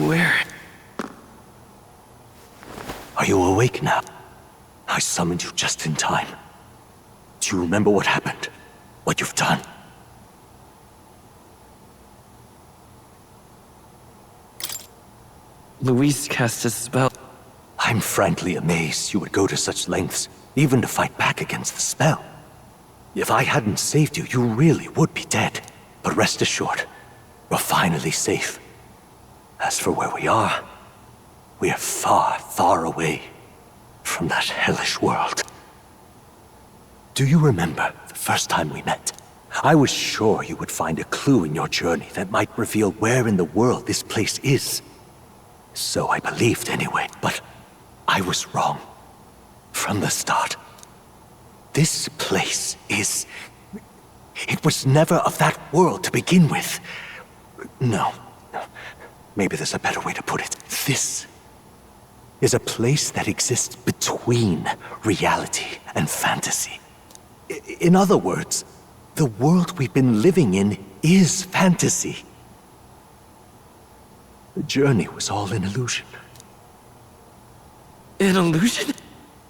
Where? Are you awake now? I summoned you just in time. Do you remember what happened? What you've done? Luis cast a spell. I'm frankly amazed you would go to such lengths, even to fight back against the spell. If I hadn't saved you, you really would be dead. But rest assured, we're finally safe. As for where we are far, far away from that hellish world. Do you remember the first time we met? I was sure you would find a clue in your journey that might reveal where in the world this place is. So I believed anyway, but I was wrong. From the start. This place is... It was never of that world to begin with. No. Maybe there's a better way to put it. This is a place that exists between reality and fantasy. In other words, the world we've been living in is fantasy. The journey was all an illusion. An illusion?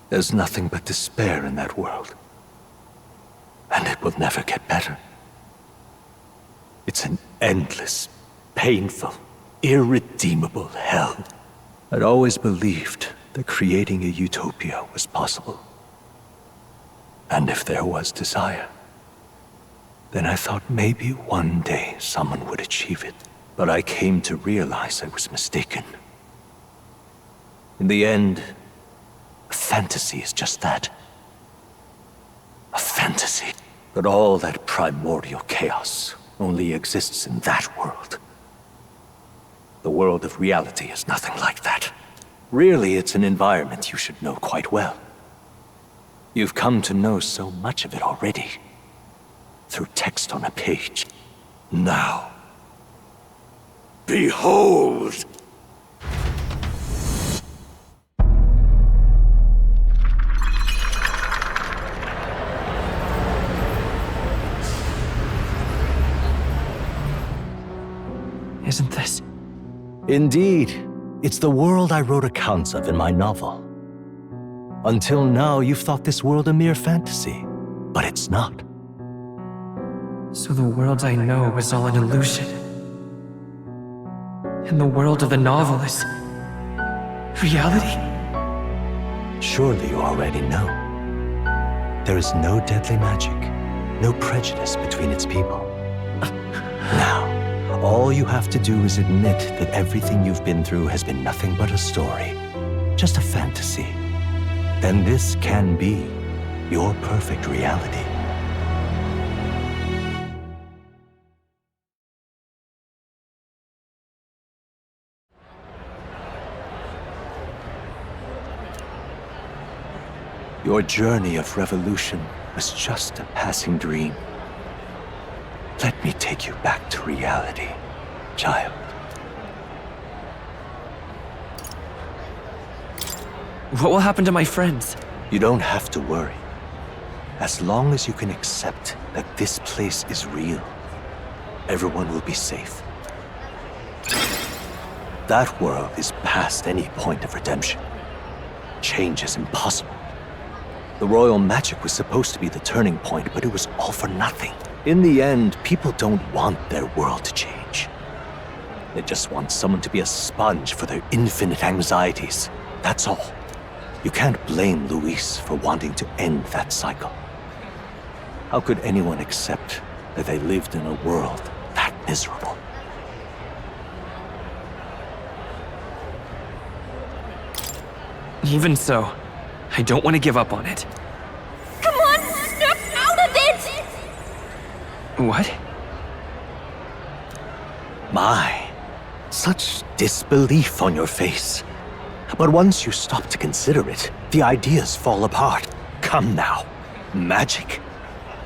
There's nothing but despair in that world. And it will never get better. It's an endless, painful, irredeemable hell. I'd always believed that creating a utopia was possible. And if there was desire, then I thought maybe one day someone would achieve it. But I came to realize I was mistaken. In the end, fantasy is just that. A fantasy. But all that primordial chaos only exists in that world. The world of reality is nothing like that. Really, it's an environment you should know quite well. You've come to know so much of it already. Through text on a page. Now, behold! Isn't this? Indeed. It's the world I wrote accounts of in my novel. Until now, you've thought this world a mere fantasy. But it's not. So the world I know was all an illusion. And the world of the novel is... reality? Surely you already know. There is no deadly magic, no prejudice between its people. Now, all you have to do is admit that everything you've been through has been nothing but a story, just a fantasy. Then this can be your perfect reality. Your journey of revolution was just a passing dream. Let me take you back to reality, child. What will happen to my friends? You don't have to worry. As long as you can accept that this place is real, everyone will be safe. That world is past any point of redemption. Change is impossible. The royal magic was supposed to be the turning point, but it was all for nothing. In the end, people don't want their world to change. They just want someone to be a sponge for their infinite anxieties. That's all. You can't blame Luis for wanting to end that cycle. How could anyone accept that they lived in a world that miserable? Even so, I don't want to give up on it. Come on, snap out of it! What? My, such disbelief on your face. But once you stop to consider it, the ideas fall apart. Come now. Magic?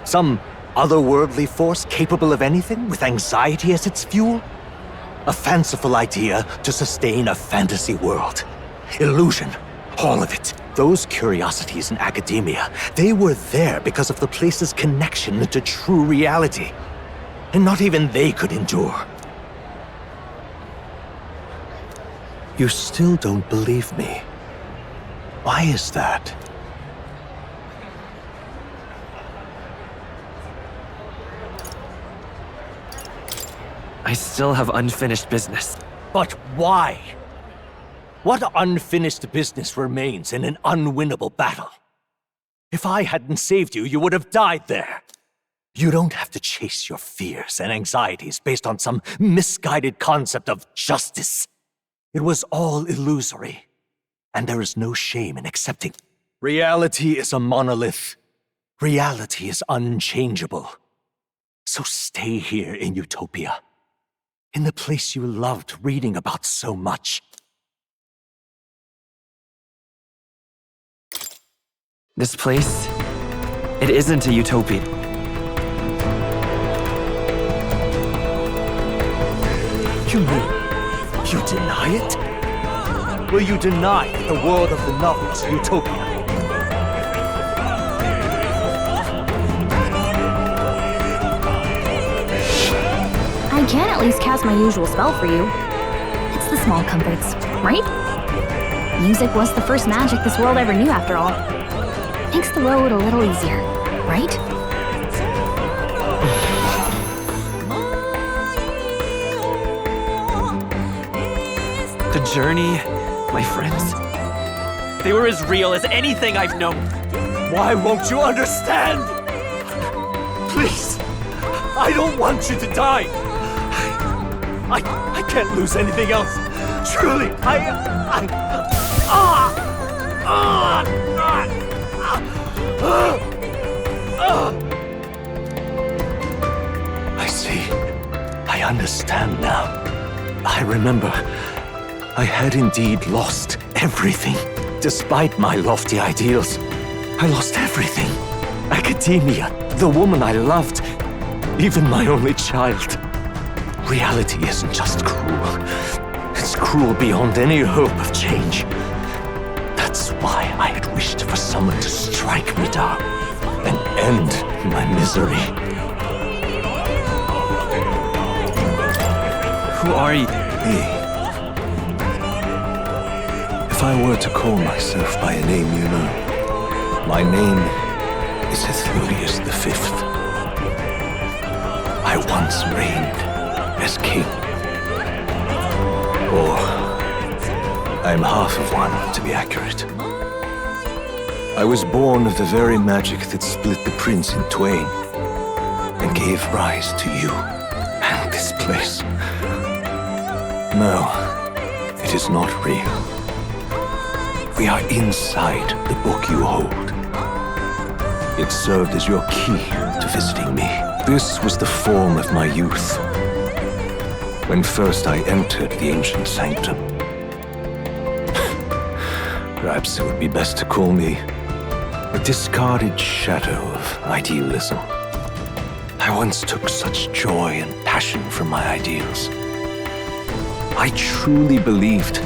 Some otherworldly force capable of anything with anxiety as its fuel? A fanciful idea to sustain a fantasy world. Illusion. All of it. Those curiosities in academia, they were there because of the place's connection to true reality. And not even they could endure. You still don't believe me. Why is that? I still have unfinished business. But why? What unfinished business remains in an unwinnable battle? If I hadn't saved you, you would have died there. You don't have to chase your fears and anxieties based on some misguided concept of justice. It was all illusory, and there is no shame in accepting. Reality is a monolith. Reality is unchangeable. So stay here in Utopia, in the place you loved reading about so much. This place, it isn't a utopia. You mean, you deny it? Will you deny that the world of the novel is utopia? I can at least cast my usual spell for you. It's the small comforts, right? Music was the first magic this world ever knew, after all. Makes the road a little easier, right? The journey, my friends, they were as real as anything I've known. Why won't you understand? Please, I don't want you to die. I can't lose anything else. Truly, I see. I understand now. I remember. I had indeed lost everything. Despite my lofty ideals, I lost everything. Academia, the woman I loved, even my only child. Reality isn't just cruel. It's cruel beyond any hope of change. That's why I had wished for someone to strike me down and end my misery. Who are you? Me. If I were to call myself by a name you know, my name is Athlulius V. I once reigned as king. Or, I'm half of one, to be accurate. I was born of the very magic that split the prince in twain and gave rise to you and this place. No, it is not real. We are inside the book you hold. It served as your key to visiting me. This was the form of my youth, when first I entered the ancient sanctum. Perhaps it would be best to call me a discarded shadow of idealism. I once took such joy and passion from my ideals. I truly believed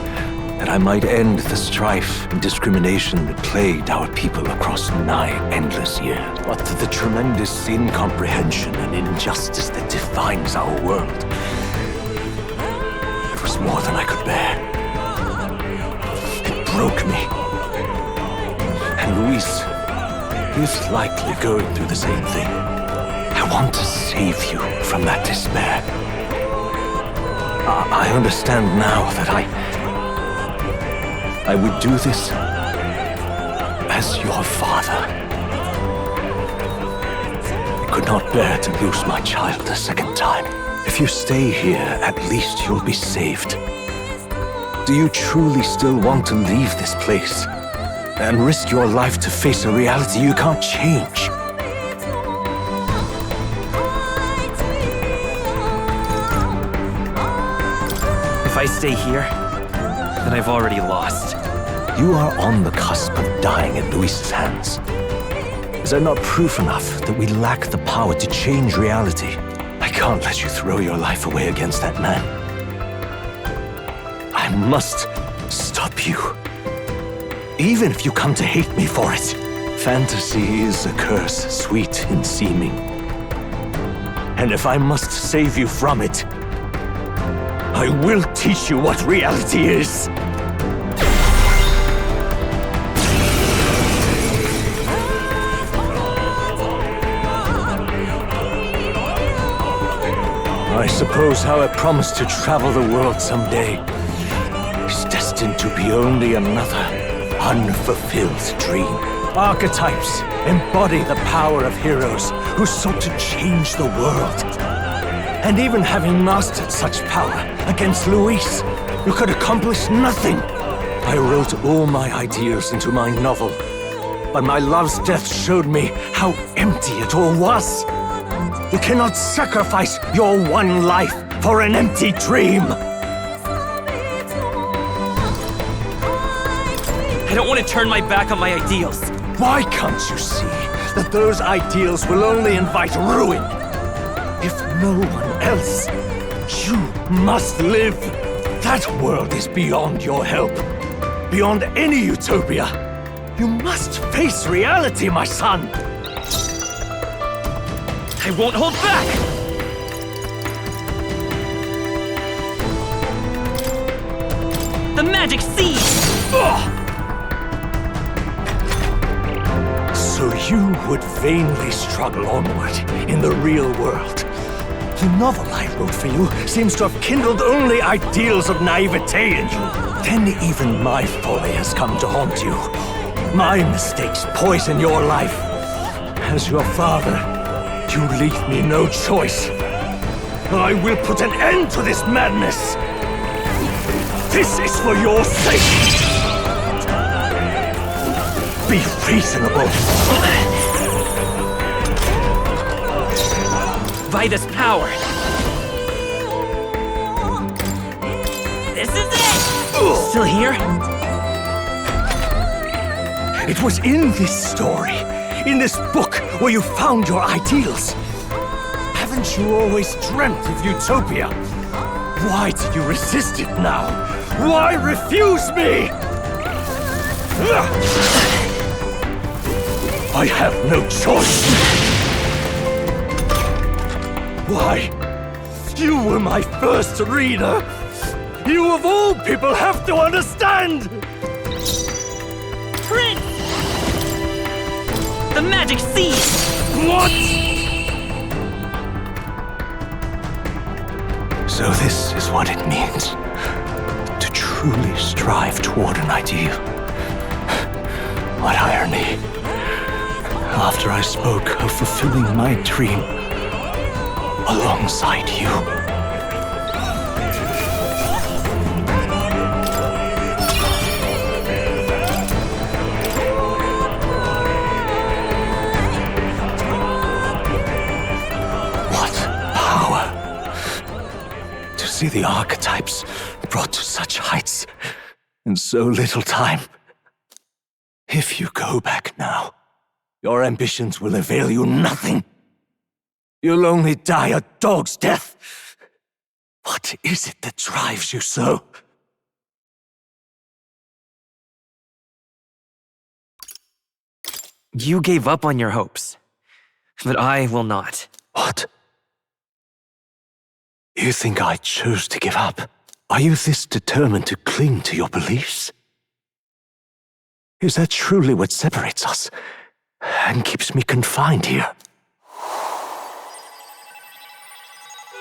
that I might end the strife and discrimination that plagued our people across nigh endless years. But the tremendous incomprehension and injustice that defines our world, it was more than I could bear. It broke me. And Luis is likely going through the same thing. I want to save you from that despair. I understand now that I would do this as your father. I could not bear to lose my child a second time. If you stay here, at least you'll be saved. Do you truly still want to leave this place and risk your life to face a reality you can't change? If I stay here, then I've already lost. You are on the cusp of dying at Luis's hands. Is that not proof enough that we lack the power to change reality? I can't let you throw your life away against that man. I must stop you. Even if you come to hate me for it. Fantasy is a curse, sweet in seeming. And if I must save you from it, I will teach you what reality is. I suppose our promise to travel the world someday is destined to be only another unfulfilled dream. Archetypes embody the power of heroes who sought to change the world. And even having mastered such power against Luis, you could accomplish nothing. I wrote all my ideals into my novel, but my love's death showed me how empty it all was. You cannot sacrifice your one life for an empty dream. I don't want to turn my back on my ideals. Why can't you see that those ideals will only invite ruin? If no one else, you must live. That world is beyond your help, beyond any utopia. You must face reality, my son. I won't hold back! The magic seed! Ugh! So you would vainly struggle onward in the real world. The novel I wrote for you seems to have kindled only ideals of naivete in you. Then even my folly has come to haunt you. My mistakes poison your life. As your father, you leave me no choice. I will put an end to this madness. This is for your sake. Be reasonable. By this power. This is it! Still here? It was in this story, in this book, where you found your ideals. Haven't you always dreamt of utopia? Why do you resist it now? Why refuse me? I have no choice. Why? You were my first reader. You of all people have to understand. Prince! The magic seed! What? So this is what it means to truly strive toward an ideal. What irony. After I spoke of fulfilling my dream alongside you. What power to see the archetypes brought to such heights in so little time. If you go back now, your ambitions will avail you nothing. You'll only die a dog's death. What is it that drives you so? You gave up on your hopes, but I will not. What? You think I chose to give up? Are you this determined to cling to your beliefs? Is that truly what separates us and keeps me confined here?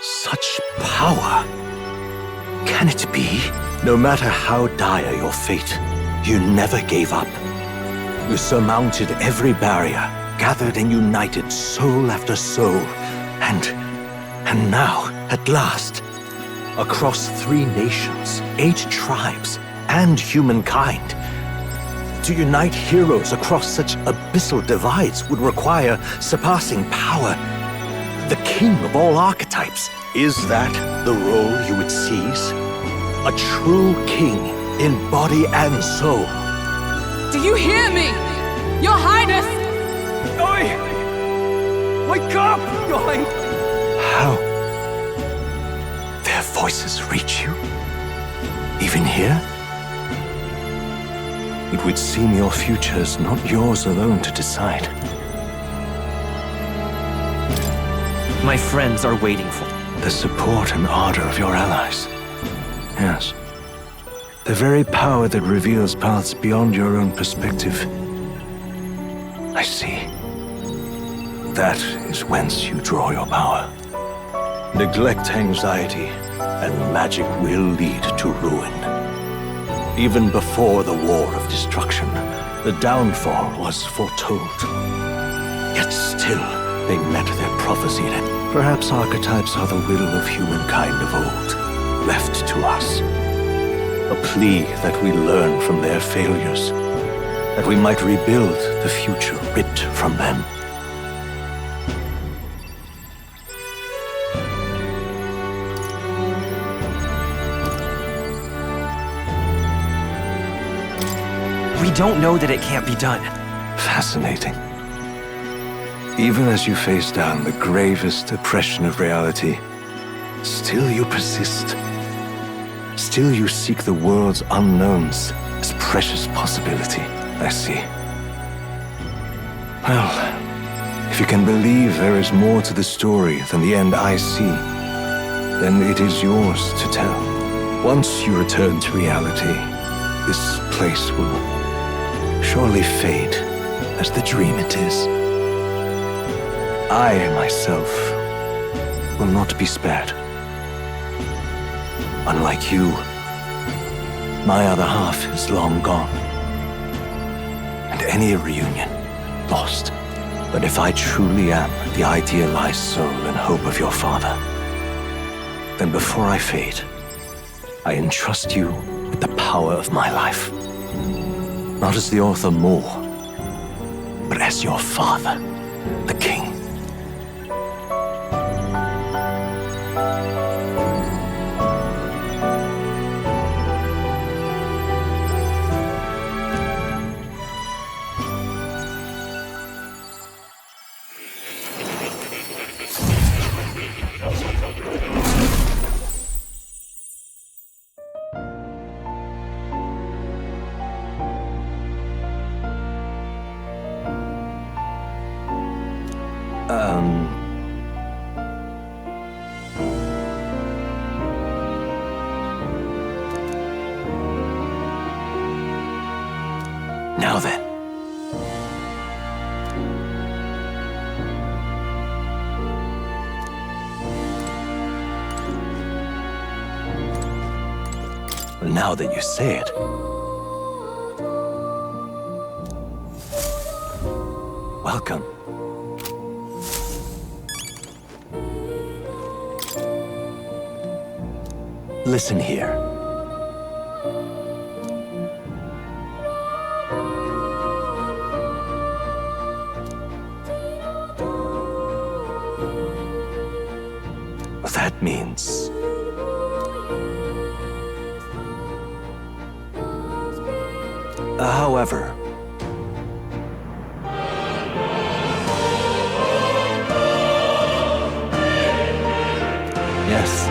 Such power. Can it be? No matter how dire your fate, you never gave up. You surmounted every barrier, gathered and united soul after soul, and now, at last, across 3 nations, 8 tribes, and humankind, to unite heroes across such abyssal divides would require surpassing power. The king of all archetypes. Is that the role you would seize? A true king in body and soul. Do you hear me? Your Highness! Oi! Wake up, Your Highness! How? Their voices reach you? Even here? It would seem your future is not yours alone to decide. My friends are waiting for me. The support and ardor of your allies. Yes. The very power that reveals paths beyond your own perspective. I see. That is whence you draw your power. Neglect anxiety, and magic will lead to ruin. Even before the War of Destruction, the downfall was foretold. Yet still, they met their prophecy. Perhaps archetypes are the will of humankind of old, left to us. A plea that we learn from their failures, that we might rebuild the future ripped from them. We don't know that it can't be done. Fascinating. Even as you face down the gravest oppression of reality, still you persist. Still you seek the world's unknowns as precious possibility. I see. Well, if you can believe there is more to the story than the end I see, then it is yours to tell. Once you return to reality, this place will surely fade as the dream it is. I, myself, will not be spared. Unlike you, my other half is long gone. And any reunion, lost. But if I truly am the idealized soul and hope of your father, then before I fade, I entrust you with the power of my life. Not as the author more, but as your father, the king. Now then. Well, now that you say it. Welcome. Listen here. That means... However... Yes.